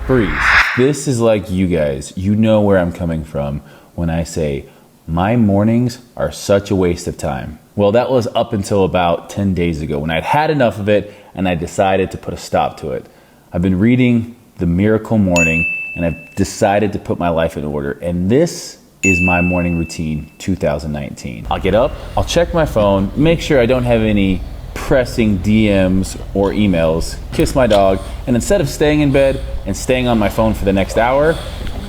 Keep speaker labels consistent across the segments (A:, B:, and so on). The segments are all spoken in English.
A: breeze. This is like you guys. You know where I'm coming from when I say my mornings are such a waste of time. Well, that was up until about 10 days ago when I'd had enough of it and I decided to put a stop to it. I've been reading The Miracle Morning and I've decided to put my life in order. And this is my morning routine 2019. I'll get up, I'll check my phone, make sure I don't have any pressing DMs or emails, kiss my dog, and instead of staying in bed and staying on my phone for the next hour,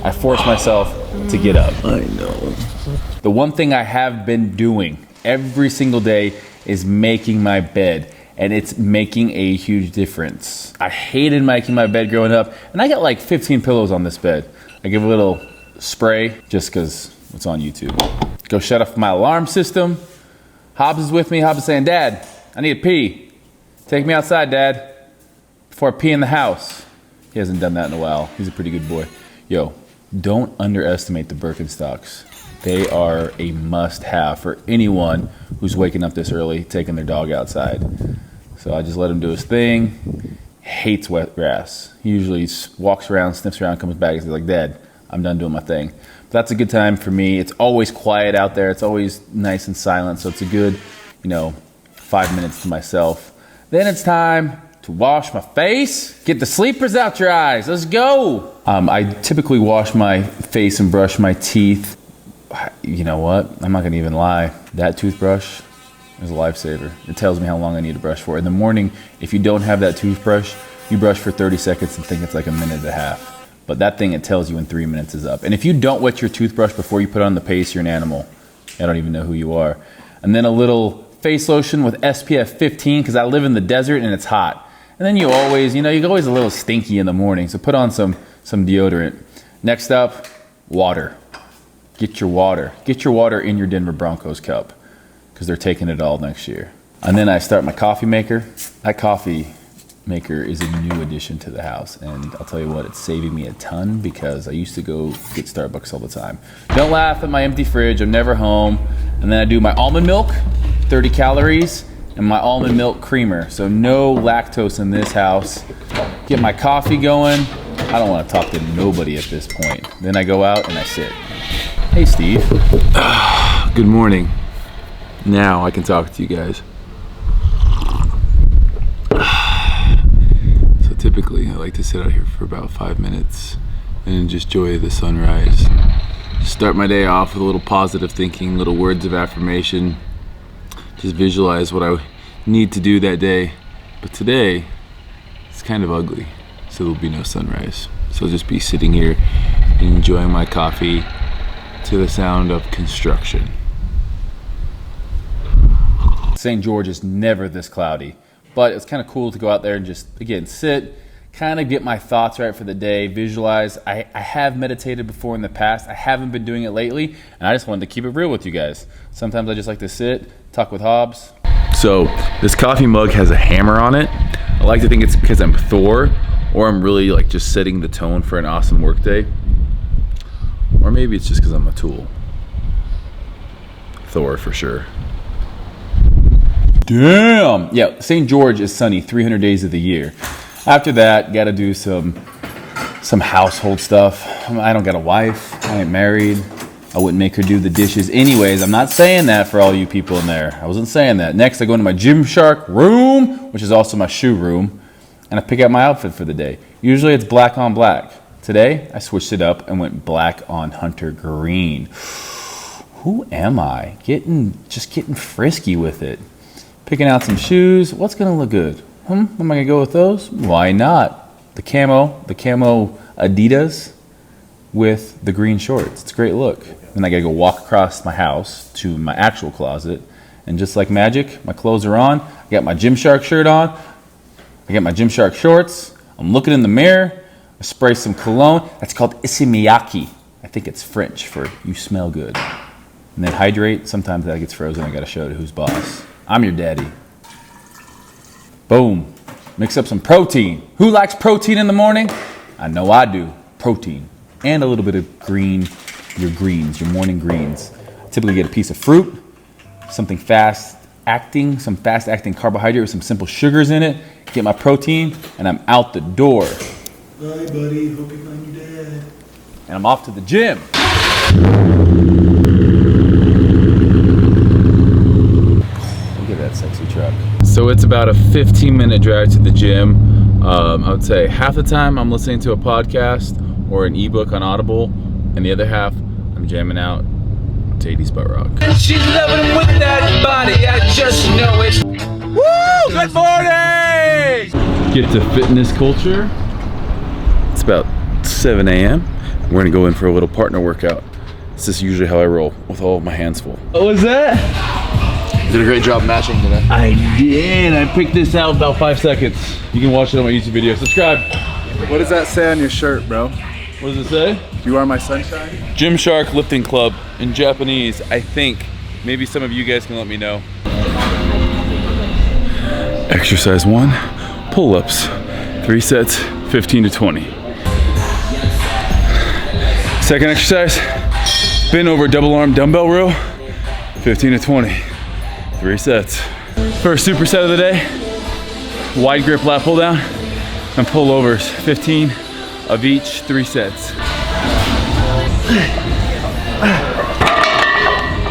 A: I force myself to get up.
B: I know.
A: The one thing I have been doing every single day is making my bed, and it's making a huge difference. I hated making my bed growing up, and I got like 15 pillows on this bed. I give a little spray just because it's on YouTube. Go shut off my alarm system. Hobbs is with me. Hobbs is saying, Dad, I need to pee. Take me outside, Dad, before I pee in the house. He hasn't done that in a while. He's a pretty good boy. Yo, don't underestimate the Birkenstocks. They are a must-have for anyone who's waking up this early, taking their dog outside. So I just let him do his thing. Hates wet grass. He usually walks around, sniffs around, comes back, and he's like, Dad, I'm done doing my thing. But that's a good time for me. It's always quiet out there. It's always nice and silent. So it's a good, 5 minutes to myself. Then it's time to wash my face. Get the sleepers out your eyes. Let's go. I typically wash my face and brush my teeth. You know what? I'm not gonna even lie. That toothbrush is a lifesaver. It tells me how long I need to brush for. In the morning, if you don't have that toothbrush, you brush for 30 seconds and think it's like a minute and a half. But that thing, it tells you when 3 minutes is up. And if you don't wet your toothbrush before you put on the paste, you're an animal. I don't even know who you are. And then a little face lotion with SPF 15 because I live in the desert and it's hot. And then you're always a little stinky in the morning, so put on some deodorant. Next up, water. Get your water. Get your water in your Denver Broncos cup because they're taking it all next year. And then I start my coffee maker. That coffee maker is a new addition to the house, and I'll tell you what, it's saving me a ton because I used to go get Starbucks all the time. Don't laugh at my empty fridge. I'm never home. And then I do my almond milk, 30 calories, and my almond milk creamer. So no lactose in this house. Get my coffee going. I don't want to talk to nobody at this point. Then I go out and I sit. Hey, Steve.
B: Good morning. Now I can talk to you guys. So typically I like to sit out here for about 5 minutes and just enjoy the sunrise. Start my day off with a little positive thinking, little words of affirmation. Just visualize what I need to do that day. But today, it's kind of ugly, so there'll be no sunrise. So I'll just be sitting here enjoying my coffee to the sound of construction.
A: St. George is never this cloudy, but it's kind of cool to go out there and just, again, sit, kind of get my thoughts right for the day, visualize. I have meditated before in the past. I haven't been doing it lately, and I just wanted to keep it real with you guys. Sometimes I just like to sit, talk with Hobbs.
B: So this coffee mug has a hammer on it. I like to think it's because I'm Thor, or I'm really like just setting the tone for an awesome work day. Or maybe it's just because I'm a tool. Thor for sure.
A: Damn! Yeah, St. George is sunny 300 days of the year. After that, gotta do some household stuff. I don't got a wife. I ain't married. I wouldn't make her do the dishes. Anyways, I'm not saying that for all you people in there. I wasn't saying that. Next, I go into my Gymshark room, which is also my shoe room, and I pick out my outfit for the day. Usually it's black on black. Today, I switched it up and went black on hunter green. Who am I? Just getting frisky with it. Picking out some shoes. What's gonna look good? Am I gonna go with those? Why not? The camo Adidas with the green shorts. It's a great look. Then I gotta go walk across my house to my actual closet, and just like magic, my clothes are on. I got my Gymshark shirt on. I got my Gymshark shorts. I'm looking in the mirror. I spray some cologne. That's called Issey Miyake. I think it's French for you smell good. And then hydrate. Sometimes that gets frozen. I gotta show to who's boss. I'm your daddy. Boom. Mix up some protein. Who likes protein in the morning? I know I do. Protein. And a little bit of your morning greens. I typically get a piece of fruit, some fast acting carbohydrate with some simple sugars in it. Get my protein, and I'm out the door.
C: Bye, buddy. Hope you find your dad.
A: And I'm off to the gym. Look at that sexy truck. So it's about a 15-minute drive to the gym. I would say half the time I'm listening to a podcast or an ebook on Audible, and the other half I'm jamming out to 80s butt rock.
D: And she's loving with that body, I just know it.
A: Woo! Good morning! Get to Fitness Culture. It's about 7 a.m. We're gonna go in for a little partner workout. This is usually how I roll, with all of my hands full. What was that?
B: You did a great job matching today.
A: I did. I picked this out about 5 seconds. You can watch it on my YouTube video. Subscribe.
C: What does that say on your shirt, bro?
A: What does it say?
C: You are my sunshine?
A: Gymshark Lifting Club in Japanese, I think. Maybe some of you guys can let me know. Exercise 1, pull-ups. 3 sets, 15 to 20. Second exercise, bend over double arm dumbbell row, 15 to 20. 3 sets. First superset of the day, wide grip lat pull down and pullovers, 15 of each, 3 sets.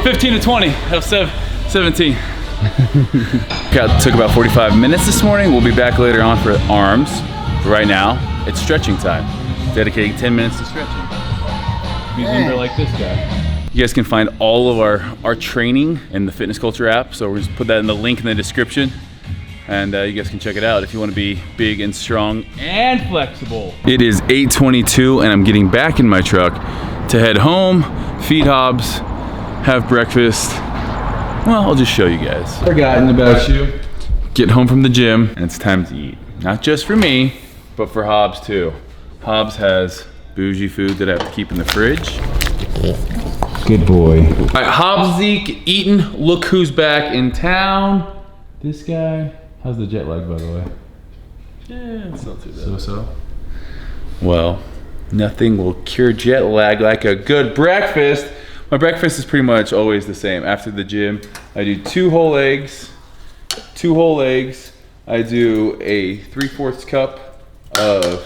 A: 15 to 20 out of 17. Took about 45 minutes this morning. We'll be back later on for arms. But right now, it's stretching time. Dedicating 10 minutes to stretching. Remember like this guy. You guys can find all of our training in the Fitness Culture app. So we're just put that in the link in the description. And you guys can check it out if you want to be big and strong and flexible. It is 8:22 and I'm getting back in my truck to head home, feed Hobbs, have breakfast. Well, I'll just show you guys. Forgotten about you. Get home from the gym and it's time to eat. Not just for me, but for Hobbs too. Hobbs has bougie food that I have to keep in the fridge. Good boy. All right, Hobbs, Zeke, Eaton, look who's back in town. This guy. How's the jet lag, by the way?
B: Yeah, it's not too bad.
A: So-so. Well, nothing will cure jet lag like a good breakfast. My breakfast is pretty much always the same. After the gym, I do 2 whole eggs. I do a 3/4 cup of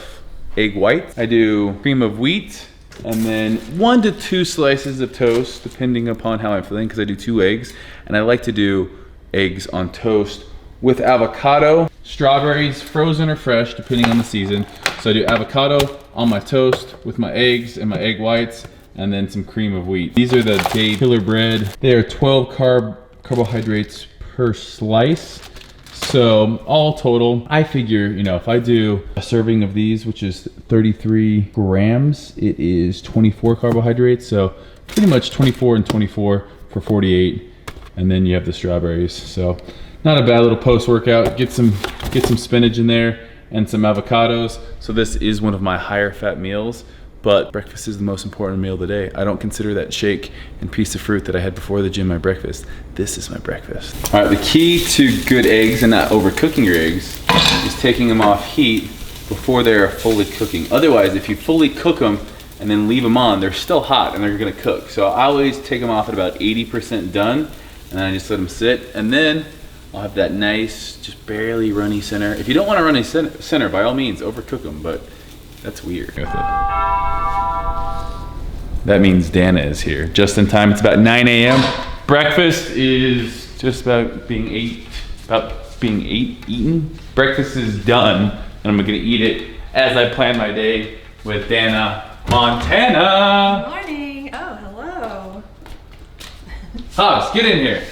A: egg white. I do cream of wheat, and then 1 to 2 slices of toast, depending upon how I'm feeling, because I do 2 eggs. And I like to do eggs on toast with avocado, strawberries, frozen or fresh, depending on the season. So I do avocado on my toast with my eggs and my egg whites, and then some cream of wheat. These are the Dave Killer Bread. They are 12 carbohydrates per slice. So all total, I figure, you know, if I do a serving of these, which is 33 grams, it is 24 carbohydrates. So pretty much 24 and 24 for 48. And then you have the strawberries. So not a bad little post-workout. Get some spinach in there and some avocados. So this is one of my higher fat meals, but breakfast is the most important meal of the day. I don't consider that shake and piece of fruit that I had before the gym my breakfast. This is my breakfast. All right, the key to good eggs and not overcooking your eggs is taking them off heat before they're fully cooking. Otherwise, if you fully cook them and then leave them on, they're still hot and they're gonna cook. So I always take them off at about 80% done, and then I just let them sit, and then I'll have that nice, just barely runny center. If you don't want a runny center, by all means, overcook them, but that's weird. That means Dana is here. Just in time, it's about 9 a.m. Breakfast is just about being eaten. Breakfast is done, and I'm gonna eat it as I plan my day with Dana Montana.
E: Good morning. Oh, hello.
A: Hobbs, get in here.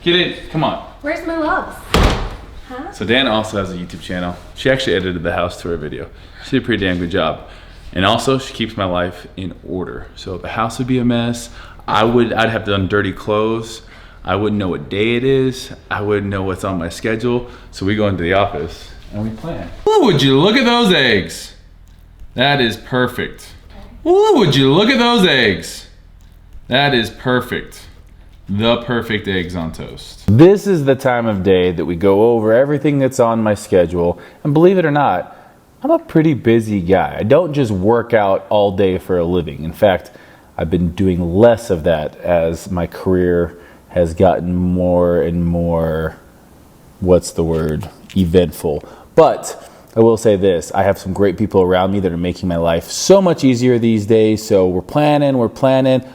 A: Get in, come on.
E: Where's my loves? Huh?
A: So Dana also has a YouTube channel. She actually edited the house tour video. She did a pretty damn good job. And also she keeps my life in order. So the house would be a mess. I'd have done dirty clothes. I wouldn't know what day it is. I wouldn't know what's on my schedule. So we go into the office and we plan. Ooh, would you look at those eggs? That is perfect. Ooh, would you look at those eggs? That is perfect. The perfect eggs on toast. This is the time of day that we go over everything that's on my schedule. And believe it or not, I'm a pretty busy guy. I don't just work out all day for a living. In fact, I've been doing less of that as my career has gotten more and more, what's the word, eventful. But I will say this, I have some great people around me that are making my life so much easier these days. So we're planning.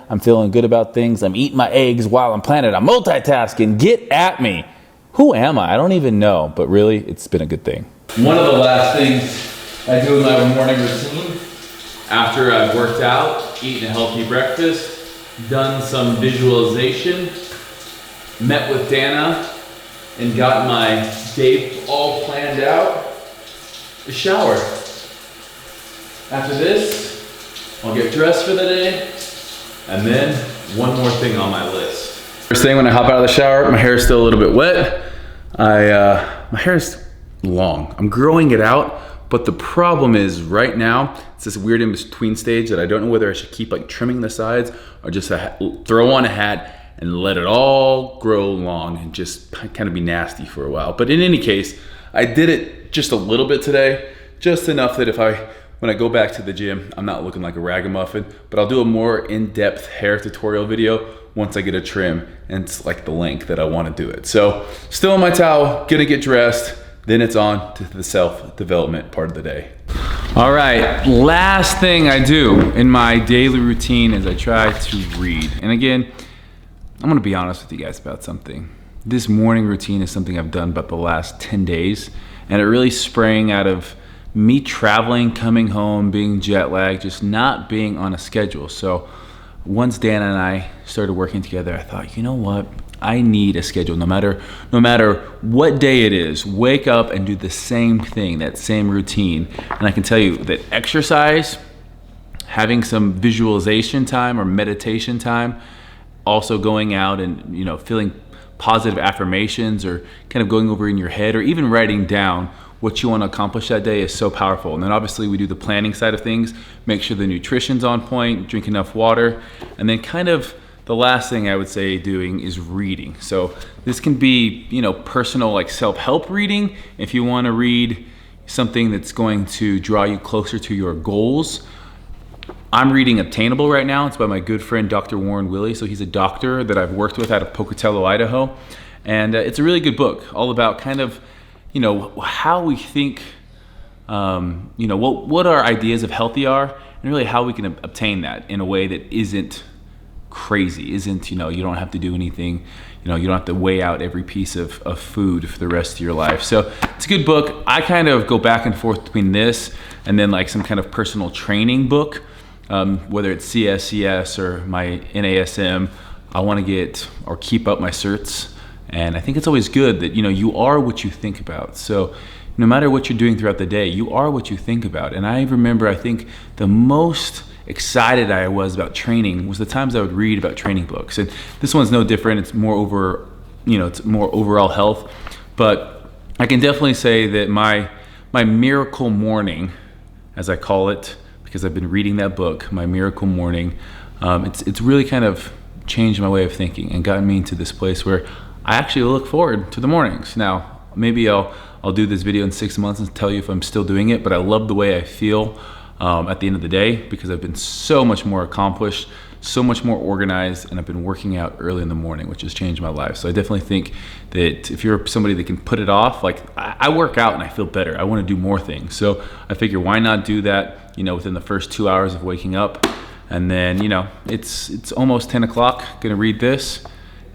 A: I'm feeling good about things. I'm eating my eggs while I'm planning. I'm multitasking. Get at me. Who am I? I don't even know, but really, it's been a good thing. One of the last things I do in my morning routine, after I've worked out, eaten a healthy breakfast, done some visualization, met with Dana, and got my day all planned out, a shower. After this, I'll get dressed for the day, and then one more thing on my list. First thing when I hop out of the shower, my hair is still a little bit wet. My hair is long. I'm growing it out, but the problem is right now, it's this weird in-between stage that I don't know whether I should keep like trimming the sides or just throw on a hat and let it all grow long and just kind of be nasty for a while. But in any case, I did it just a little bit today, just enough that when I go back to the gym, I'm not looking like a ragamuffin, but I'll do a more in-depth hair tutorial video once I get a trim and it's like the length that I want to do it. So still in my towel, gonna get dressed, then it's on to the self-development part of the day. All right, last thing I do in my daily routine is I try to read. And again, I'm gonna be honest with you guys about something. This morning routine is something I've done about the last 10 days, and it really sprang out of me traveling, coming home, being jet lagged, just not being on a schedule. So once Dana and I started working together, I thought, you know what? I need a schedule. No matter what day it is, wake up and do the same thing, that same routine. And I can tell you that exercise, having some visualization time or meditation time, also going out and feeling positive affirmations or kind of going over in your head or even writing down what you want to accomplish that day is so powerful. And then obviously we do the planning side of things, make sure the nutrition's on point, drink enough water, and then kind of the last thing I would say doing is reading. So this can be, personal like self-help reading. If you want to read something that's going to draw you closer to your goals. I'm reading Obtainable right now. It's by my good friend, Dr. Warren Willey. So he's a doctor that I've worked with out of Pocatello, Idaho. And it's a really good book, all about kind of, how we think, what our ideas of healthy are, and really how we can obtain that in a way that isn't crazy, isn't, you don't have to do anything, you don't have to weigh out every piece of food for the rest of your life. So it's a good book. I kind of go back and forth between this and then like some kind of personal training book, whether it's CSCS or my NASM. I want to get or keep up my certs. And I think it's always good that, you are what you think about. So no matter what you're doing throughout the day, you are what you think about. And I remember, I think the most excited I was about training was the times I would read about training books. And this one's no different. It's more it's more overall health. But I can definitely say that my miracle morning, as I call it, because I've been reading that book, my miracle morning, it's really kind of changed my way of thinking and gotten me into this place where I actually look forward to the mornings. Now, maybe I'll do this video in 6 months and tell you if I'm still doing it, but I love the way I feel at the end of the day because I've been so much more accomplished, so much more organized, and I've been working out early in the morning, which has changed my life. So I definitely think that if you're somebody that can put it off, like I work out and I feel better. I want to do more things. So I figure why not do that, within the first 2 hours of waking up. And then, it's almost 10 o'clock, gonna read this,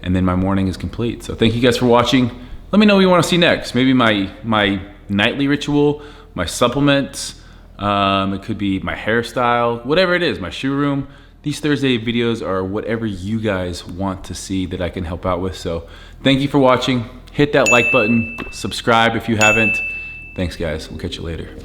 A: and then my morning is complete. So thank you guys for watching. Let me know what you want to see next. Maybe my nightly ritual, my supplements, it could be my hairstyle, whatever it is, my shoe room. These Thursday videos are whatever you guys want to see that I can help out with. So thank you for watching. Hit that like button, subscribe if you haven't. Thanks guys, we'll catch you later.